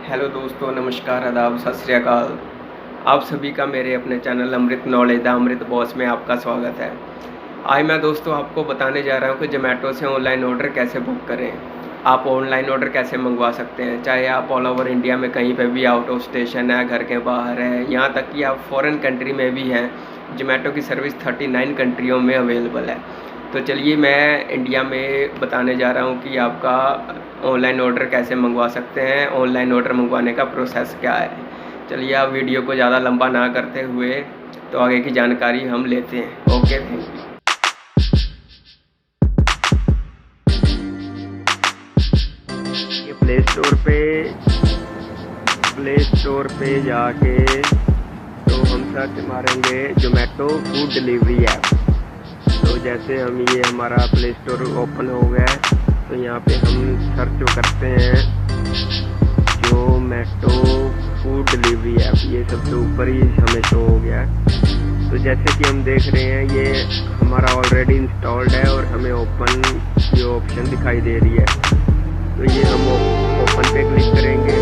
Hello दोस्तों, नमस्कार, आदाब, सत श्री अकाल। आप सभी का मेरे अपने channel Amrit knowledge the Amrit boss में आपका स्वागत है। आज मैं दोस्तों आपको बताने जा रहा हूँ कि ज़ोमैटो से ऑनलाइन ऑर्डर कैसे बुक करें। आप ऑनलाइन ऑर्डर कैसे मंगवा सकते हैं, चाहे आप ऑल ओवर इंडिया में कहीं पे भी आउट ऑफ स्टेशन है, घर के बाहर है, यहाँ तक कि आप फॉरेन कंट्री में भी हैं। ज़ोमैटो की सर्विस 39 कंट्रियों में अवेलेबल है। तो चलिए मैं इंडिया में बताने जा रहा हूँ कि आपका ऑनलाइन ऑर्डर कैसे मंगवा सकते हैं, ऑनलाइन ऑर्डर मंगवाने का प्रोसेस क्या है। चलिए आप वीडियो को ज़्यादा लंबा ना करते हुए तो आगे की जानकारी हम लेते हैं। Okay, thank you. ये प्ले स्टोर पे जाके तो हम सर्च मारेंगे ज़ोमैटो फूड डिलीवरी ऐप। तो जैसे हम ये हमारा प्ले स्टोर ओपन हो गया है तो यहाँ पे हम सर्च करते हैं ज़ोमैटो फूड डिलीवरी ऐप। ये सबसे ऊपर ही हमें शो हो गया है। तो जैसे कि हम देख रहे हैं ये हमारा ऑलरेडी इंस्टॉल्ड है और हमें ओपन ये ऑप्शन दिखाई दे रही है। तो ये हम ओपन पे क्लिक करेंगे तो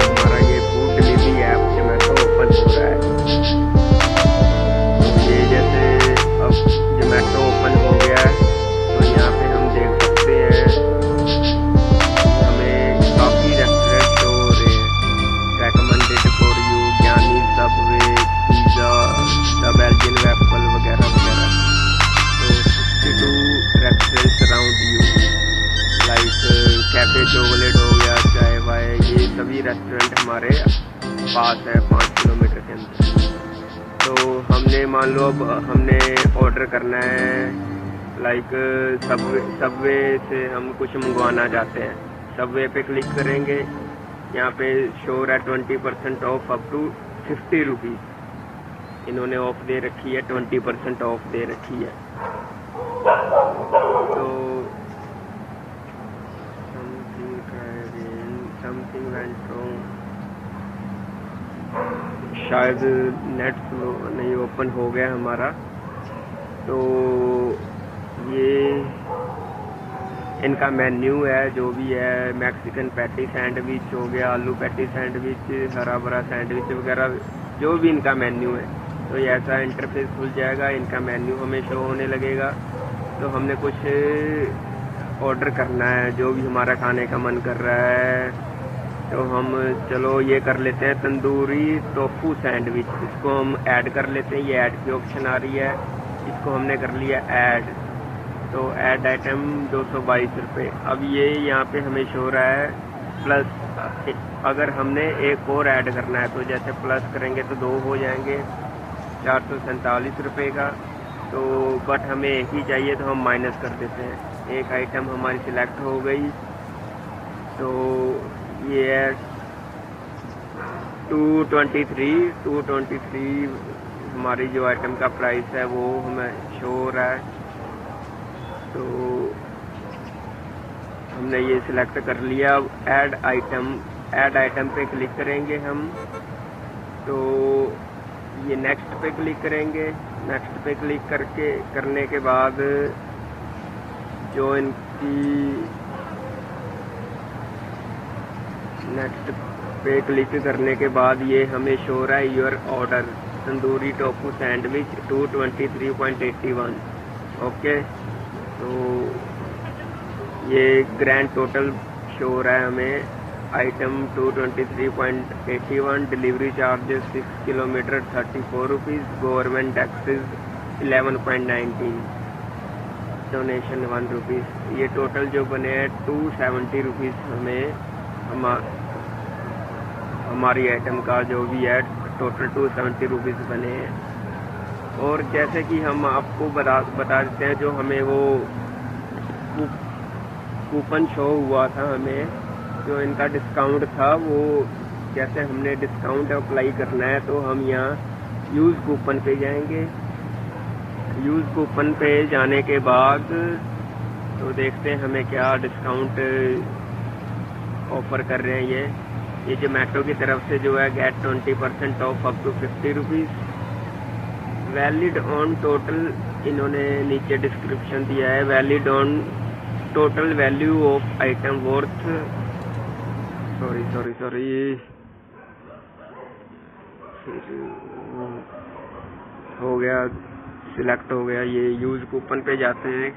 हमारा ये food delivery app Zomato open हो रहा है। तो ये जैसे अब ज़ोमैटो ओपन हो गया है तो यहाँ पे हम देख सकते हैं हमें काफ़ी रेस्टोरेंट शो हो रहे हैं। रेकमेंडेड फॉर यू, ज्ञानी, Subway, pizza, the Belgian waffle वगैरह वगैरह। तो 62 restaurants around you like cafe chocolate हो गया, चाय वाय, ये सभी रेस्टोरेंट हमारे पास है 5 किलोमीटर के अंदर। तो हमने मान लो अब हमने ऑर्डर करना है लाइक सबवे से हम कुछ मंगवाना चाहते हैं। सबवे पे क्लिक करेंगे, यहाँ पे शो है 20% ऑफ अप टू 50 रुपीज़। इन्होंने ऑफ दे रखी है, 20% ऑफ दे रखी है। तो समथिंग वेंट रॉन्ग, शायद नेट स्लो नहीं ओपन हो गया हमारा। तो ये इनका मेन्यू है जो भी है, मैक्सिकन पैटी सैंडविच हो गया, आलू पैटी सैंडविच, हरा भरा सैंडविच वगैरह, जो भी इनका मेन्यू है। तो ये ऐसा इंटरफेस खुल जाएगा, इनका मेन्यू हमें शो होने लगेगा। तो हमने कुछ ऑर्डर करना है जो भी हमारा खाने का मन कर रहा है। तो हम चलो ये कर लेते हैं तंदूरी टोफू सैंडविच, इसको हम ऐड कर लेते हैं। ये ऐड की ऑप्शन आ रही है, इसको हमने कर लिया ऐड। तो ऐड आइटम 222 रुपये। अब ये यहाँ पे हमें शो रहा है प्लस, अगर हमने एक और ऐड करना है तो जैसे प्लस करेंगे तो 2 हो जाएंगे, 447 रुपये का। तो बट हमें एक ही चाहिए तो हम माइनस कर देते हैं। एक आइटम हमारी सिलेक्ट हो गई। तो ये है 223 हमारी जो आइटम का प्राइस है वो हमें शो हो रहा है। तो हमने ये सिलेक्ट कर लिया। अब ऐड आइटम पे क्लिक करेंगे हम। तो ये नेक्स्ट पे क्लिक करेंगे। नेक्स्ट पे क्लिक करने के बाद जो इनकी नेक्स्ट पे क्लिक करने के बाद ये हमें शो रहा है your order tandoori tofu sandwich 223.81। Okay, तो ये ग्रैंड टोटल शो हो रहा है हमें item 223.81, delivery charges 6 kilometre 34 rupees, government taxes 11.19, donation 1 rupees. ये टोटल जो बने हैं 270 रुपीज़ हमें हमारी आइटम का जो भी है टोटल 270 रुपीज़ बने हैं। और जैसे कि हम आपको बता देते हैं जो हमें वो कूपन शो हुआ था, हमें जो इनका डिस्काउंट था, वो जैसे हमने डिस्काउंट अप्लाई करना है तो हम यहाँ यूज़ कूपन पे जाएंगे। यूज़ कूपन पे जाने के बाद तो देखते हैं हमें क्या डिस्काउंट ऑफ़र कर रहे हैं। ये ज़ोमैटो की तरफ से जो है get 20% off up to 50 rupees, valid on total, इन्होंने नीचे डिस्क्रिप्शन दिया है, valid on total value of item worth sorry हो गया, सिलेक्ट हो गया। ये यूज कूपन पे जाते हैं,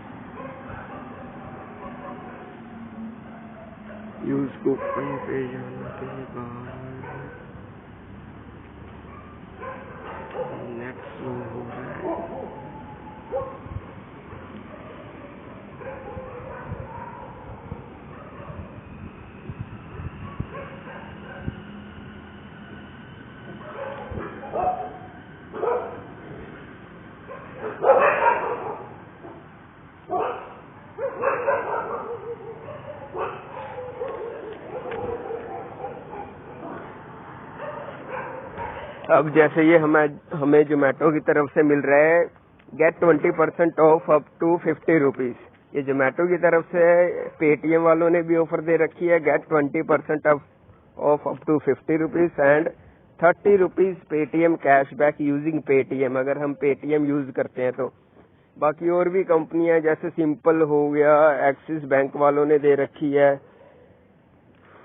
यूज कूपन पे जाने के बाद नेक्स्ट हो रहा है। अब जैसे ये हमें जोमेटो की तरफ से मिल रहा है get 20% off up to 50 rupees. ये जोमेटो की तरफ से पेटीएम वालों ने भी ऑफर दे रखी है, get 20% off up to 50 rupees and 30 rupees Paytm cashback using Paytm, अगर हम पेटीएम यूज करते हैं तो। बाकी और भी कंपनियां जैसे सिंपल हो गया, एक्सिस बैंक वालों ने दे रखी है,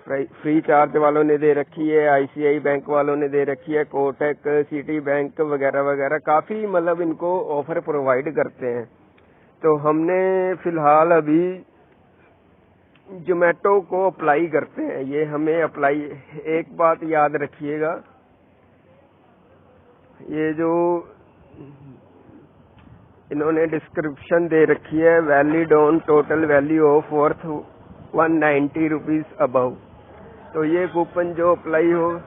फ्री चार्ज वालों ने दे रखी है, आईसीआई बैंक वालों ने दे रखी है, कोटक, सिटी बैंक वगैरह वगैरह, काफी मतलब इनको ऑफर प्रोवाइड करते हैं। तो हमने फिलहाल अभी जोमेटो को अप्लाई करते हैं। ये हमें अप्लाई, एक बात याद रखिएगा, ये जो इन्होंने डिस्क्रिप्शन दे रखी है, valid on total value of worth 190 rupees above, तो ये कूपन जो अप्लाई हो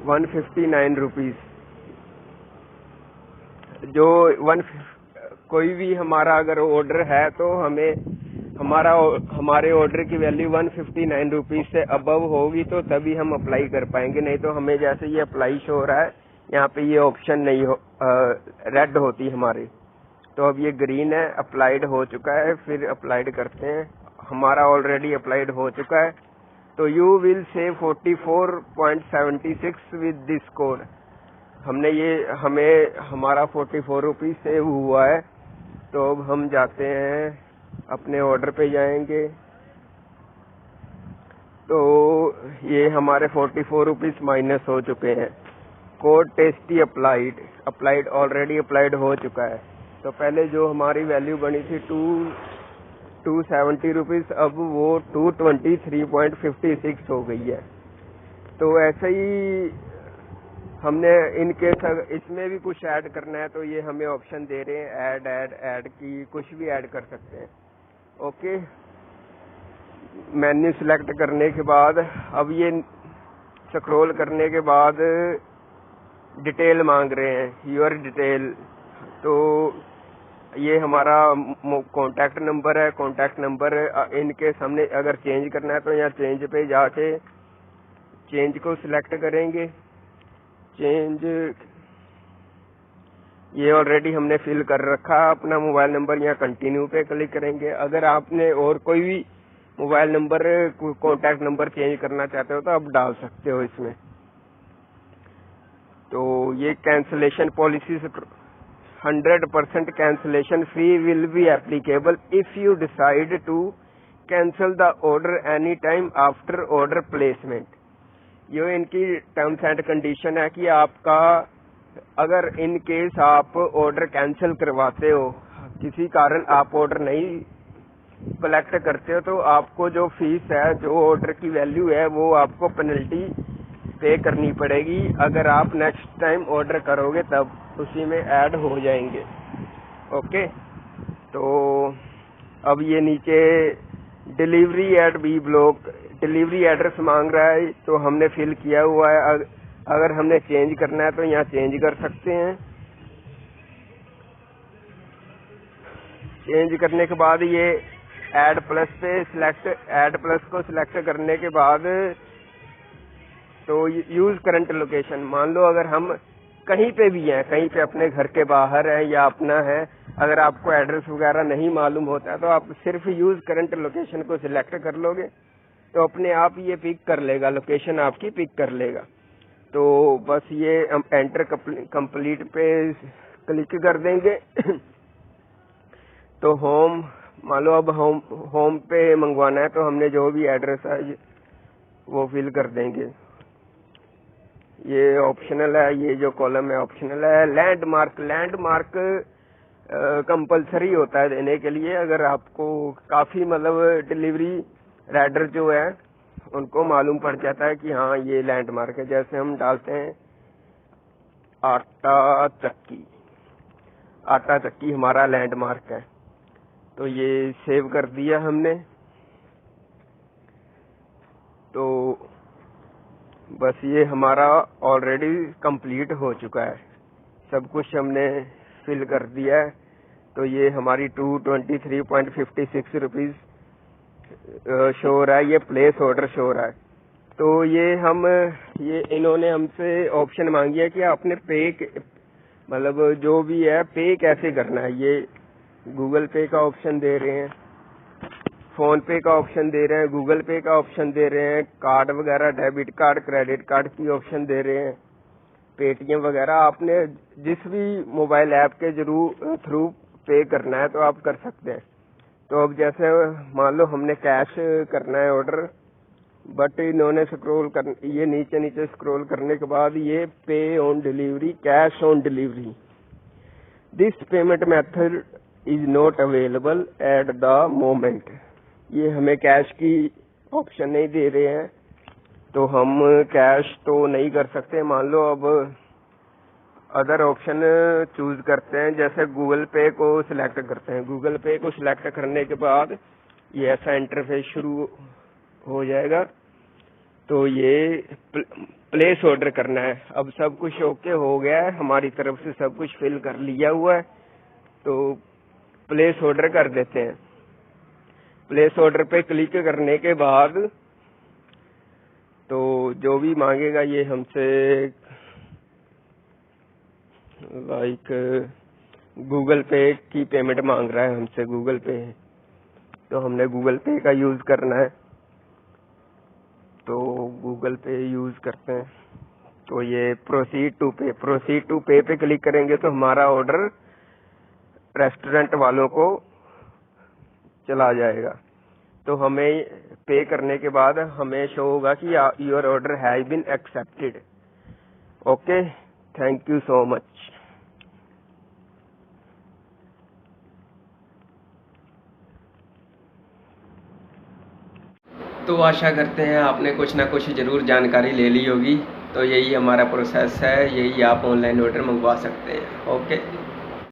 159 रुपीज, जो कोई भी हमारा अगर ऑर्डर है तो हमें हमारे ऑर्डर की वैल्यू 159 रुपीज से अबव होगी तो तभी हम अप्लाई कर पाएंगे, नहीं तो हमें जैसे ये अप्लाई शो हो रहा है यहाँ पे ये ऑप्शन नहीं हो, रेड होती हमारी। तो अब ये ग्रीन है, अप्लाइड हो चुका है, फिर अप्लाइड करते हैं। हमारा ऑलरेडी अप्लाइड हो चुका है, तो you will save 44.76 with this code. हमें हमारा 44 रुपीज सेव हुआ है। तो अब हम जाते हैं अपने ऑर्डर पे जाएंगे, तो ये हमारे 44 रुपीज माइनस हो चुके हैं। Code tasty applied already applied हो चुका है। तो पहले जो हमारी वैल्यू बनी थी 270 रुपीज, अब वो 223.56 हो गई है। तो ऐसे ही हमने इनकेस इसमें भी कुछ ऐड करना है तो ये हमें ऑप्शन दे रहे हैं ऐड की, कुछ भी ऐड कर सकते हैं। ओके, मेन्यू सिलेक्ट करने के बाद अब ये स्क्रॉल करने के बाद डिटेल मांग रहे हैं, योर डिटेल। तो ये हमारा कॉन्टैक्ट नंबर है, कॉन्टैक्ट नंबर इनकेस हमने अगर चेंज करना है तो यहाँ चेंज पे जाके चेंज को सिलेक्ट करेंगे। चेंज ये ऑलरेडी हमने फिल कर रखा अपना मोबाइल नंबर, यहाँ कंटिन्यू पे क्लिक करेंगे। अगर आपने और कोई भी mobile number contact number change करना चाहते हो तो आप डाल सकते हो इसमें। तो ये cancellation policy 100% cancellation fee will be applicable if you decide to cancel the order any time after order placement। ये इनकी टर्म्स एंड कंडीशन है कि आपका अगर इन केस आप ऑर्डर कैंसिल करवाते हो, किसी कारण आप ऑर्डर नहीं कलेक्ट करते हो, तो आपको जो फीस है, जो ऑर्डर की वैल्यू है, वो आपको पेनल्टी पे करनी पड़ेगी। अगर आप नेक्स्ट टाइम ऑर्डर करोगे तब उसी में ऐड हो जाएंगे। ओके, तो अब ये नीचे delivery at B block, delivery address मांग रहा है, तो हमने फिल किया हुआ है। अगर हमने चेंज करना है तो यहाँ चेंज कर सकते हैं। चेंज करने के बाद ये ऐड प्लस पे ऐड प्लस को सिलेक्ट करने के बाद तो यूज करंट लोकेशन, मान लो अगर हम कहीं पे भी हैं, कहीं पे अपने घर के बाहर है या अपना है, अगर आपको एड्रेस वगैरह नहीं मालूम होता है तो आप सिर्फ यूज करंट लोकेशन को सिलेक्ट कर लोगे तो अपने आप ये पिक कर लेगा, लोकेशन आपकी पिक कर लेगा। तो बस ये हम एंटर कंप्लीट पे क्लिक कर देंगे तो होम मान लो अब होम पे मंगवाना है तो हमने जो भी एड्रेस है वो फिल कर देंगे। ये ऑप्शनल है, ये जो कॉलम है ऑप्शनल है। लैंडमार्क कंपलसरी होता है देने के लिए, अगर आपको काफी मतलब डिलीवरी राइडर जो है उनको मालूम पड़ जाता है कि हाँ ये लैंडमार्क है। जैसे हम डालते हैं आटा चक्की हमारा लैंडमार्क है, तो ये सेव कर दिया हमने। तो बस ये हमारा ऑलरेडी कंप्लीट हो चुका है, सब कुछ हमने फिल कर दिया है। तो ये हमारी 223.56 रुपीज शो हो रहा है, ये प्लेस ऑर्डर शो हो रहा है। तो ये इन्होंने हमसे ऑप्शन मांगी है कि आपने मतलब जो भी है पे कैसे करना है। ये गूगल पे का ऑप्शन दे रहे हैं, फोन पे का ऑप्शन दे रहे हैं, गूगल पे का ऑप्शन दे रहे हैं, कार्ड वगैरह डेबिट कार्ड क्रेडिट कार्ड की ऑप्शन दे रहे हैं, पेटीएम वगैरह। आपने जिस भी मोबाइल ऐप के थ्रू पे करना है तो आप कर सकते हैं। तो अब जैसे मान लो हमने कैश करना है ऑर्डर, बट इन्होंने ये नीचे स्क्रॉल करने के बाद ये पे on delivery, cash on delivery, this payment method is not available at the moment. ये हमें कैश की ऑप्शन नहीं दे रहे हैं, तो हम कैश तो नहीं कर सकते। मान लो अब अदर ऑप्शन चूज करते हैं, जैसे गूगल पे को सिलेक्ट करते हैं। गूगल पे को सिलेक्ट करने के बाद ये ऐसा इंटरफेस शुरू हो जाएगा। तो ये प्लेस ऑर्डर करना है। अब सब कुछ ओके हो गया है, हमारी तरफ से सब कुछ फिल कर लिया हुआ है, तो प्लेस ऑर्डर कर देते हैं। प्लेस ऑर्डर पे क्लिक करने के बाद तो जो भी मांगेगा ये हमसे, लाइक गूगल पे की पेमेंट मांग रहा है हमसे, गूगल पे है तो हमने गूगल पे का यूज करना है, तो गूगल पे यूज करते हैं। तो ये प्रोसीड टू पे पे क्लिक करेंगे तो हमारा ऑर्डर रेस्टोरेंट वालों को चला जाएगा। तो हमें पे करने के बाद हमें शो होगा कि your order has been accepted. Okay, thank you so much. तो आशा करते हैं आपने कुछ ना कुछ जरूर जानकारी ले ली होगी। तो यही हमारा प्रोसेस है, यही आप ऑनलाइन ऑर्डर मंगवा सकते हैं। ओके।